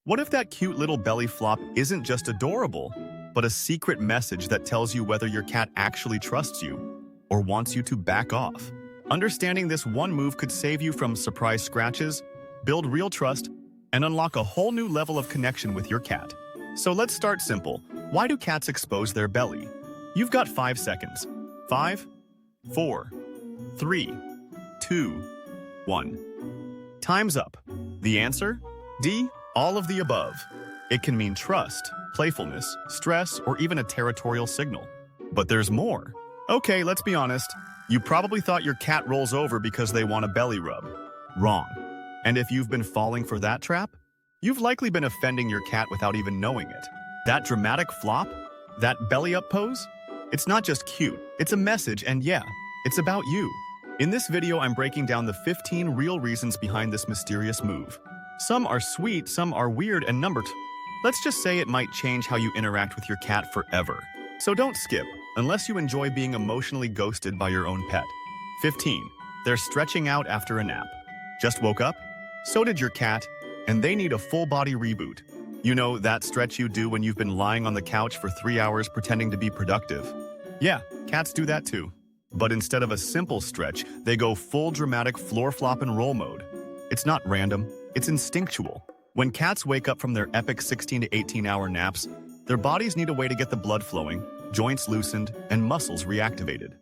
What if that cute little belly flop isn't just adorable, but a secret message that tells you whether your cat actually trusts you or wants you to back off? Understanding this one move could save you from surprise scratches, build real trust, and unlock a whole new level of connection with your cat. So let's start simple. Why do cats expose their belly? You've got 5 seconds. 5, 4, 3, 2, 1. Time's up. The answer? D. All of the above. It can mean trust, playfulness, stress, or even a territorial signal. But there's more. Okay, let's be honest. You probably thought your cat rolls over because they want a belly rub. Wrong. And if you've been falling for that trap, you've likely been offending your cat without even knowing it. That dramatic flop? That belly up pose? It's not just cute, it's a message, and yeah, it's about you. In this video, I'm breaking down the 15 real reasons behind this mysterious move. Some are sweet, some are weird and numbered. Let's just say it might change how you interact with your cat forever. So don't skip, unless you enjoy being emotionally ghosted by your own pet. 15. They're stretching out after a nap. Just woke up? So did your cat, and they need a full-body reboot. You know, that stretch you do when you've been lying on the couch for 3 hours pretending to be productive. Yeah, cats do that too. But instead of a simple stretch, they go full dramatic floor flop and roll mode. It's not random, it's instinctual. When cats wake up from their epic 16 to 18-hour naps, their bodies need a way to get the blood flowing, joints loosened, and muscles reactivated.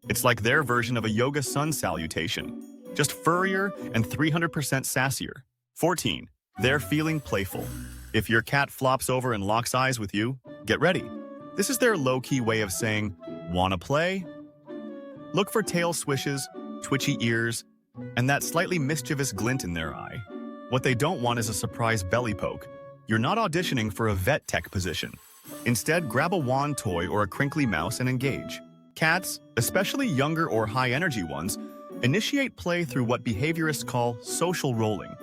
It's like their version of a yoga sun salutation, just furrier and 300% sassier. 14. They're feeling playful. If your cat flops over and locks eyes with you, get ready. This is their low-key way of saying, "Wanna play?" Look for tail swishes, twitchy ears, and that slightly mischievous glint in their eye. What they don't want is a surprise belly poke. You're not auditioning for a vet tech position. Instead, grab a wand toy or a crinkly mouse and engage. Cats, especially younger or high-energy ones, initiate play through what behaviorists call social rolling.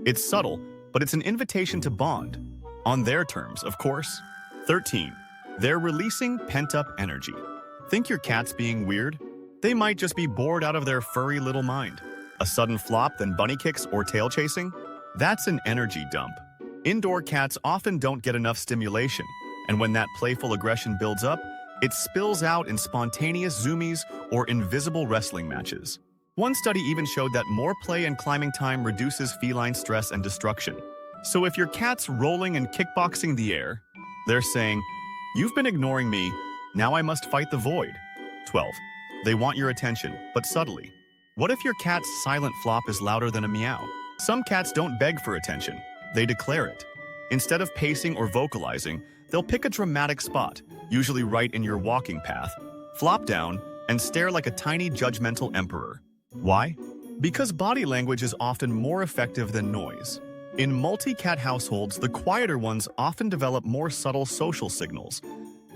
It's subtle, but it's an invitation to bond. On their terms, of course. 13. They're releasing pent-up energy. Think your cat's being weird? They might just be bored out of their furry little mind. A sudden flop, then bunny kicks or tail chasing? That's an energy dump. Indoor cats often don't get enough stimulation, and when that playful aggression builds up, it spills out in spontaneous zoomies or invisible wrestling matches. One study even showed that more play and climbing time reduces feline stress and destruction. So if your cat's rolling and kickboxing the air, they're saying, "You've been ignoring me, now I must fight the void." 12. They want your attention, but subtly. What if your cat's silent flop is louder than a meow? Some cats don't beg for attention, they declare it. Instead of pacing or vocalizing, they'll pick a dramatic spot, usually right in your walking path, flop down, and stare like a tiny judgmental emperor. Why? Because body language is often more effective than noise. In multi-cat households, the quieter ones often develop more subtle social signals.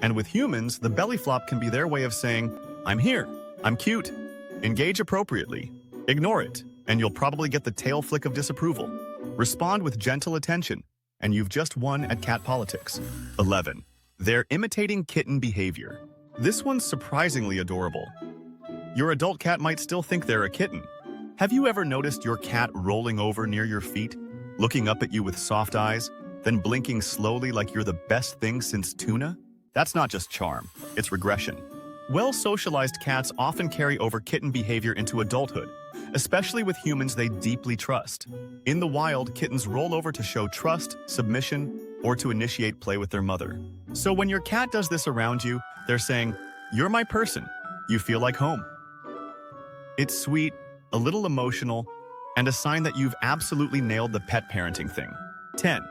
And with humans, the belly flop can be their way of saying, "I'm here, I'm cute." Engage appropriately. Ignore it, and you'll probably get the tail flick of disapproval. Respond with gentle attention, and you've just won at cat politics. 11. They're imitating kitten behavior. This one's surprisingly adorable. Your adult cat might still think they're a kitten. Have you ever noticed your cat rolling over near your feet, looking up at you with soft eyes, then blinking slowly like you're the best thing since tuna? That's not just charm, it's regression. Well-socialized cats often carry over kitten behavior into adulthood, especially with humans they deeply trust. In the wild, kittens roll over to show trust, submission, or to initiate play with their mother. So when your cat does this around you, they're saying, "You're my person. You feel like home." It's sweet, a little emotional, and a sign that you've absolutely nailed the pet parenting thing. 10.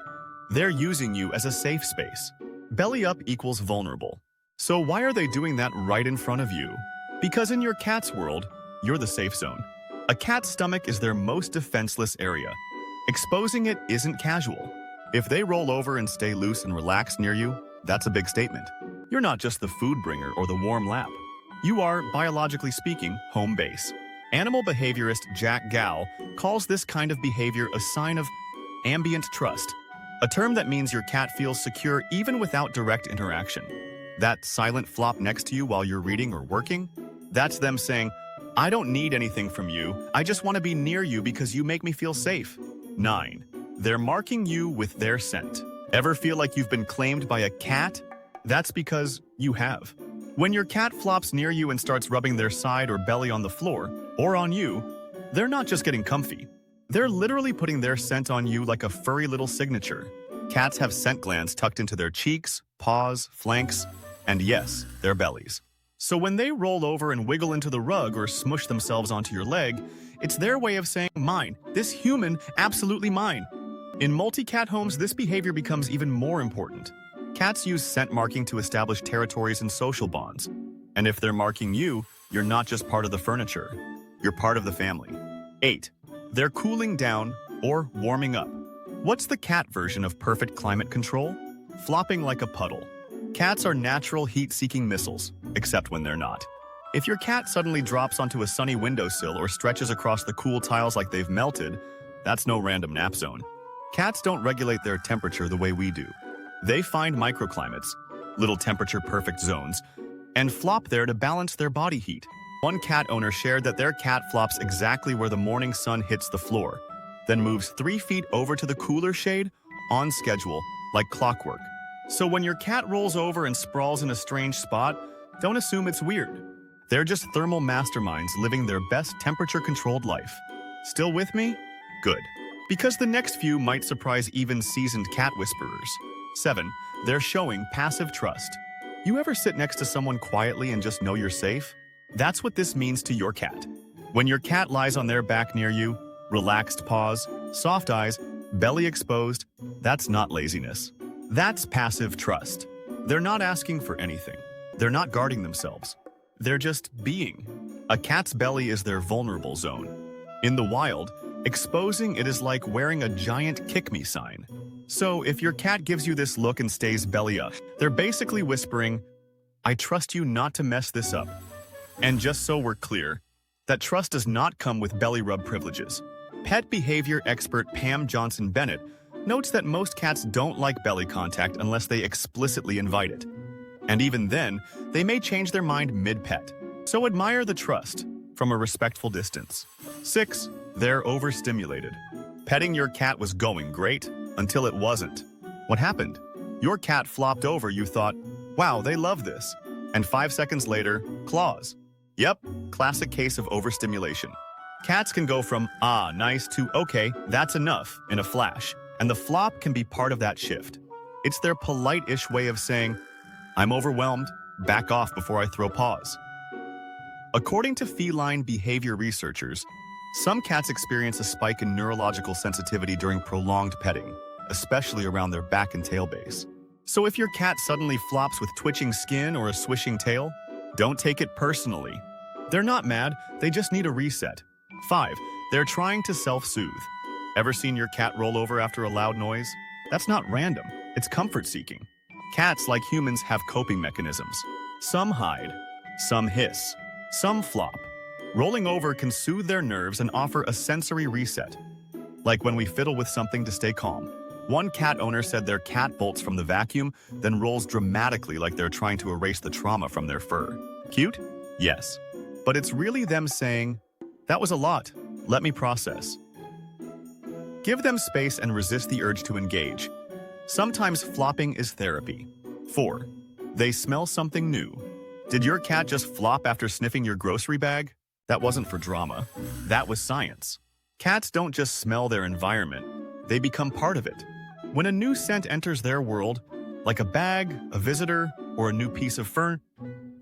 They're using you as a safe space. Belly up equals vulnerable. So why are they doing that right in front of you? Because in your cat's world, you're the safe zone. A cat's stomach is their most defenseless area. Exposing it isn't casual. If they roll over and stay loose and relaxed near you, that's a big statement. You're not just the food bringer or the warm lap. You are, biologically speaking, home base. Animal behaviorist Jack Gow calls this kind of behavior a sign of ambient trust, a term that means your cat feels secure even without direct interaction. That silent flop next to you while you're reading or working? That's them saying, "I don't need anything from you, I just want to be near you because you make me feel safe." 9. They're marking you with their scent. Ever feel like you've been claimed by a cat? That's because you have. When your cat flops near you and starts rubbing their side or belly on the floor, or on you, they're not just getting comfy. They're literally putting their scent on you like a furry little signature. Cats have scent glands tucked into their cheeks, paws, flanks, and yes, their bellies. So when they roll over and wiggle into the rug or smush themselves onto your leg, it's their way of saying, mine, this human, absolutely mine. In multi-cat homes, this behavior becomes even more important. Cats use scent marking to establish territories and social bonds. And if they're marking you, you're not just part of the furniture. You're part of the family. 8. They're cooling down or warming up. What's the cat version of perfect climate control? Flopping like a puddle. Cats are natural heat-seeking missiles, except when they're not. If your cat suddenly drops onto a sunny windowsill or stretches across the cool tiles like they've melted, that's no random nap zone. Cats don't regulate their temperature the way we do. They find microclimates, little temperature-perfect zones, and flop there to balance their body heat. One cat owner shared that their cat flops exactly where the morning sun hits the floor, then moves 3 feet over to the cooler shade, on schedule, like clockwork. So when your cat rolls over and sprawls in a strange spot, don't assume it's weird. They're just thermal masterminds living their best temperature-controlled life. Still with me? Good. Because the next few might surprise even seasoned cat whisperers. 7. They're showing passive trust. You ever sit next to someone quietly and just know you're safe? That's what this means to your cat. When your cat lies on their back near you, relaxed paws, soft eyes, belly exposed, that's not laziness. That's passive trust. They're not asking for anything. They're not guarding themselves. They're just being. A cat's belly is their vulnerable zone. In the wild, exposing it is like wearing a giant kick-me sign. So if your cat gives you this look and stays belly up, they're basically whispering, I trust you not to mess this up. And just so we're clear, that trust does not come with belly rub privileges. Pet behavior expert Pam Johnson-Bennett notes that most cats don't like belly contact unless they explicitly invite it. And even then, they may change their mind mid-pet. So admire the trust from a respectful distance. 6. They're overstimulated. Petting your cat was going great until it wasn't. What happened? Your cat flopped over, you thought, wow, they love this. And 5 seconds later, claws. Yep, classic case of overstimulation. Cats can go from, ah, nice to, okay, that's enough, in a flash. And the flop can be part of that shift. It's their polite-ish way of saying, I'm overwhelmed, back off before I throw paws. According to feline behavior researchers, some cats experience a spike in neurological sensitivity during prolonged petting, especially around their back and tail base. So if your cat suddenly flops with twitching skin or a swishing tail, don't take it personally. They're not mad, they just need a reset. 5. They're trying to self-soothe. Ever seen your cat roll over after a loud noise? That's not random, it's comfort-seeking. Cats, like humans, have coping mechanisms. Some hide, some hiss, some flop. Rolling over can soothe their nerves and offer a sensory reset, like when we fiddle with something to stay calm. One cat owner said their cat bolts from the vacuum, then rolls dramatically like they're trying to erase the trauma from their fur. Cute? Yes. But it's really them saying, that was a lot, let me process. Give them space and resist the urge to engage. Sometimes flopping is therapy. 4. They smell something new. Did your cat just flop after sniffing your grocery bag? That wasn't for drama. That was science. Cats don't just smell their environment, they become part of it. When a new scent enters their world, like a bag, a visitor, or a new piece of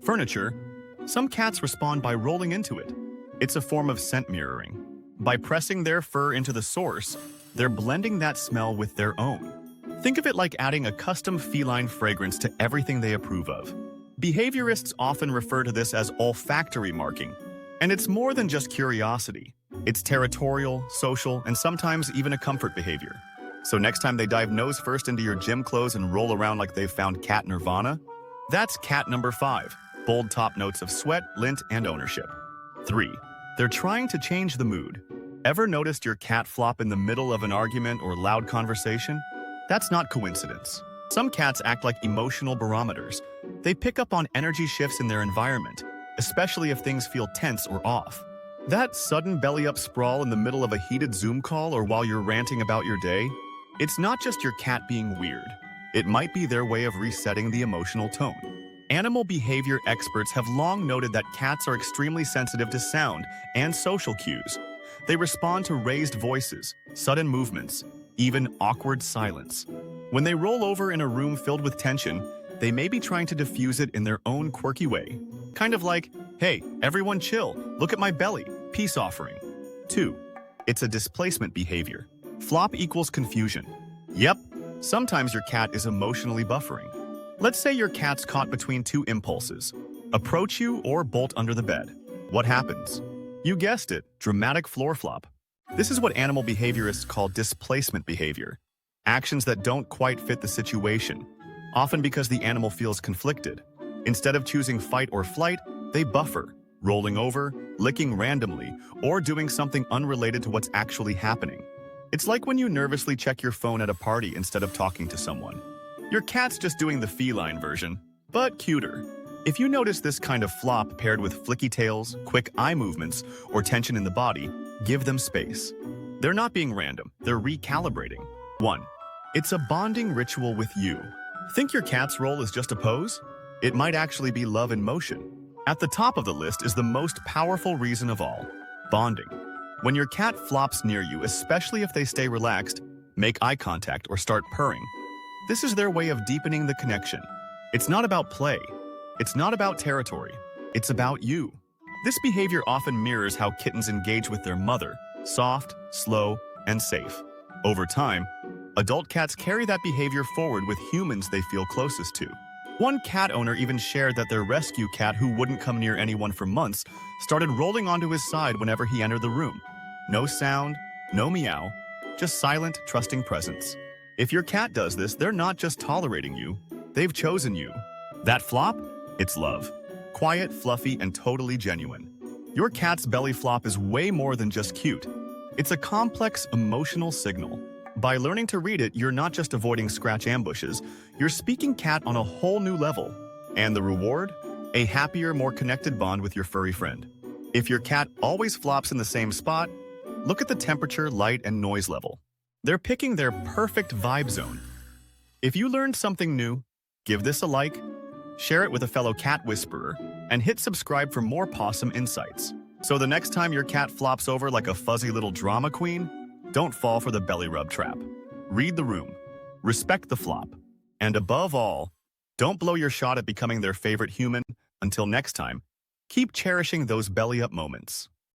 furniture, some cats respond by rolling into it. It's a form of scent mirroring. By pressing their fur into the source, they're blending that smell with their own. Think of it like adding a custom feline fragrance to everything they approve of. Behaviorists often refer to this as olfactory marking, and it's more than just curiosity. It's territorial, social, and sometimes even a comfort behavior. So next time they dive nose first into your gym clothes and roll around like they've found cat nirvana, that's cat number 5. Bold top notes of sweat, lint, and ownership. 3. They're trying to change the mood. Ever noticed your cat flop in the middle of an argument or loud conversation? That's not coincidence. Some cats act like emotional barometers. They pick up on energy shifts in their environment, especially if things feel tense or off. That sudden belly-up sprawl in the middle of a heated Zoom call or while you're ranting about your day? It's not just your cat being weird. It might be their way of resetting the emotional tone. Animal behavior experts have long noted that cats are extremely sensitive to sound and social cues. They respond to raised voices, sudden movements, even awkward silence. When they roll over in a room filled with tension, they may be trying to diffuse it in their own quirky way. Kind of like, hey, everyone chill, look at my belly, peace offering. 2. It's a displacement behavior. Flop equals confusion. Yep, sometimes your cat is emotionally buffering. Let's say your cat's caught between two impulses, approach you or bolt under the bed. What happens? You guessed it, dramatic floor flop. This is what animal behaviorists call displacement behavior. Actions that don't quite fit the situation, often because the animal feels conflicted. Instead of choosing fight or flight, they buffer, rolling over, licking randomly, or doing something unrelated to what's actually happening. It's like when you nervously check your phone at a party instead of talking to someone. Your cat's just doing the feline version, but cuter. If you notice this kind of flop paired with flicky tails, quick eye movements, or tension in the body, give them space. They're not being random, they're recalibrating. 1. It's a bonding ritual with you. Think your cat's role is just a pose? It might actually be love in motion. At the top of the list is the most powerful reason of all, bonding. When your cat flops near you, especially if they stay relaxed, make eye contact or start purring, this is their way of deepening the connection. It's not about play. It's not about territory. It's about you. This behavior often mirrors how kittens engage with their mother, soft, slow, and safe. Over time, adult cats carry that behavior forward with humans they feel closest to. One cat owner even shared that their rescue cat, who wouldn't come near anyone for months, started rolling onto his side whenever he entered the room. No sound, no meow, just silent, trusting presence. If your cat does this, they're not just tolerating you, they've chosen you. That flop? It's love. Quiet, fluffy, and totally genuine. Your cat's belly flop is way more than just cute. It's a complex emotional signal. By learning to read it, you're not just avoiding scratch ambushes, you're speaking cat on a whole new level. And the reward? A happier, more connected bond with your furry friend. If your cat always flops in the same spot, look at the temperature, light, and noise level. They're picking their perfect vibe zone. If you learned something new, give this a like, share it with a fellow cat whisperer, and hit subscribe for more possum insights. So the next time your cat flops over like a fuzzy little drama queen, don't fall for the belly rub trap. Read the room, respect the flop, and above all, don't blow your shot at becoming their favorite human. Until next time, keep cherishing those belly up moments.